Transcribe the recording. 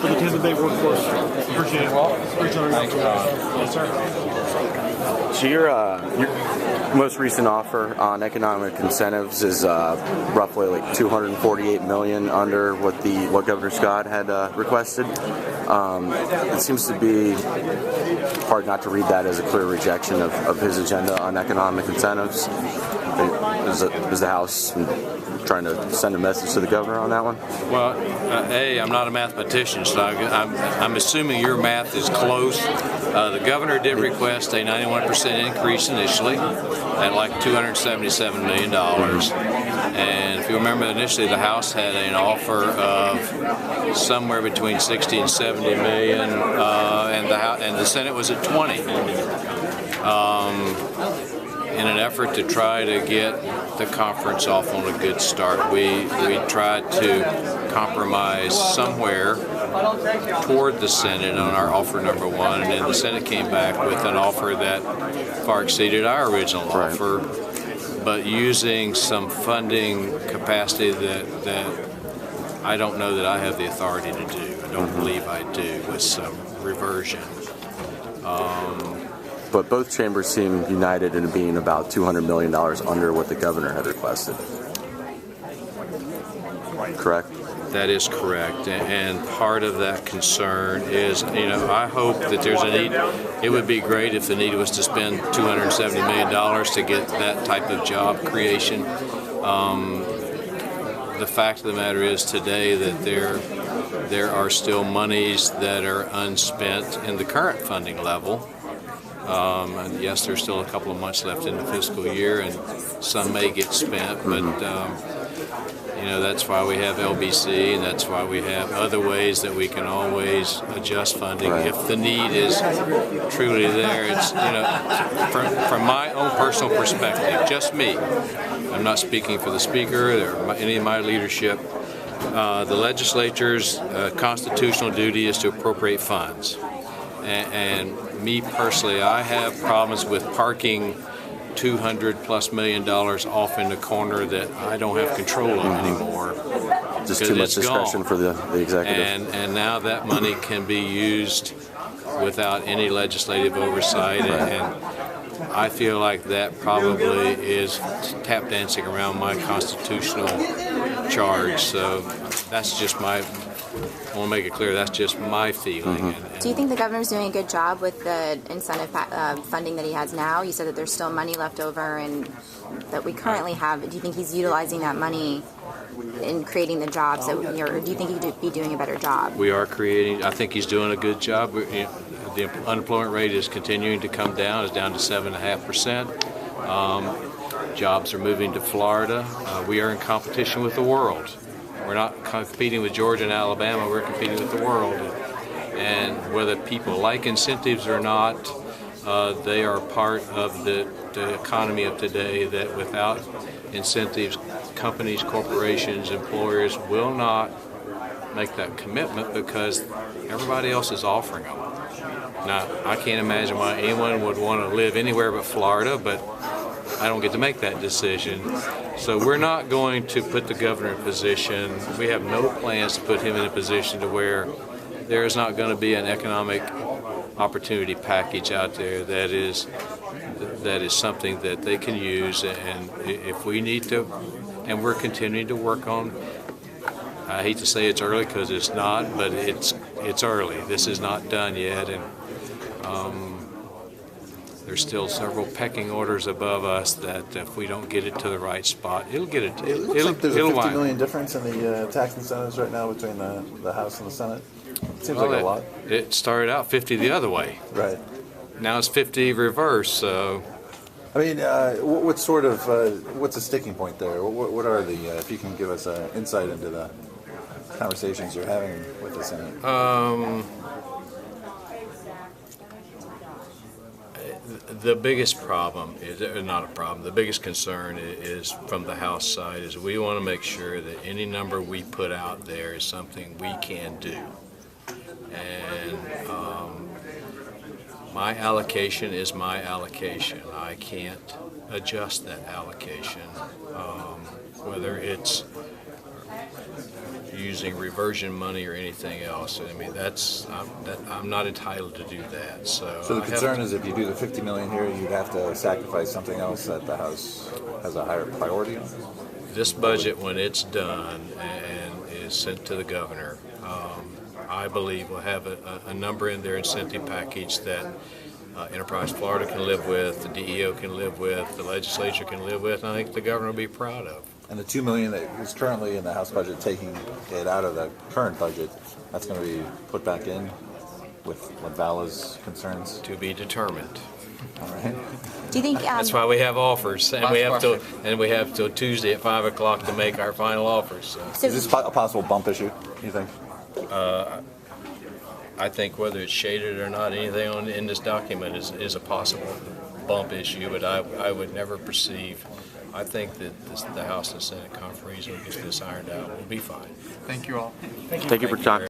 for the Tampa Bay workforce. Appreciate it. Thanks, Ron. Yes, sir. So your most recent offer on economic incentives is roughly like $248 million under what Governor Scott had requested. It seems to be hard not to read that as a clear rejection of his agenda on economic incentives. Is the House trying to send a message to the governor on that one? Well, I'm not a mathematician, so I'm assuming your math is close. The governor did request a 91% increase initially at like $277 million. And if you remember, initially the House had an offer of somewhere between 60 and 70 million, and the Senate was at 20. In an effort to try to get the conference off on a good start, we tried to compromise somewhere toward the Senate on our offer number one, and then the Senate came back with an offer that far exceeded our original offer, but using some funding capacity that I don't know that I have the authority to do. I don't believe I do, with some reversion. But both chambers seem united in being about $200 million under what the governor had requested. Correct? That is correct, and part of that concern is, I hope that there's a need. It would be great if the need was to spend $270 million to get that type of job creation. The fact of the matter is today that there are still monies that are unspent in the current funding level. And yes, there's still a couple of months left in the fiscal year, and some may get spent, but that's why we have LBC, and that's why we have other ways that we can always adjust funding if the need is truly there. It's from my own personal perspective, just me. I'm not speaking for the Speaker or any of my leadership. The legislature's constitutional duty is to appropriate funds. And me personally, I have problems with parking $200+ million off in the corner that I don't have control of anymore. Just too much discretion for the executive. And now that money can be used without any legislative oversight, and I feel like that probably is tap dancing around my constitutional charge. So that's just I want to make it clear, that's just my feeling. Do you think the governor's doing a good job with the incentive funding that he has now? You said that there's still money left over and that we currently have. Do you think he's utilizing that money in creating the jobs, or do you think he could be doing a better job? We are creating. I think he's doing a good job. The unemployment rate is continuing to come down. It's down to 7.5%. Jobs are moving to Florida. We are in competition with the world. We're not competing with Georgia and Alabama, we're competing with the world. And whether people like incentives or not, they are part of the economy of today, that without incentives, companies, corporations, employers will not make that commitment because everybody else is offering them. Now, I can't imagine why anyone would want to live anywhere but Florida, but I don't get to make that decision. So we're not going to put the governor in a position, we have no plans to put him in a position to where there is not going to be an economic opportunity package out there that is something that they can use, and if we need to, and we're continuing to work on, I hate to say it's early because it's not, but it's early. This is not done yet, and there's still several pecking orders above us that if we don't get it to the right spot, it'll get it. It looks like there's a $50 million difference in the tax incentives right now between the House and the Senate. It seems like a lot. It started out 50 the other way. Right. Now it's 50 reverse. So, I mean, what's a sticking point there? What are the? If you can give us insight into the conversations you're having with the Senate. The biggest problem is not a problem. The biggest concern is from the House side is we want to make sure that any number we put out there is something we can do. And my allocation is my allocation. I can't adjust that allocation, whether it's using reversion money or anything else. I mean, I'm not entitled to do that. So So the concern is if you do the 50 million here, you'd have to sacrifice something else that the House has a higher priority on. This budget, when it's done and is sent to the governor, I believe will have a number in their incentive package that Enterprise Florida can live with, the DEO can live with, the legislature can live with, and I think the governor will be proud of. And the $2 million that is currently in the House budget, taking it out of the current budget, that's going to be put back in with Vala's concerns. To be determined. All right. Do you think That's why we have offers, and we have till Tuesday at 5 o'clock to make our final offers. So. Is this a possible bump issue, you think? I think whether it's shaded or not, anything in this document is a possible bump issue, but I would never perceive. I think that the House and Senate conferees will get this ironed out. We'll be fine. Thank you all. Thank you for your time.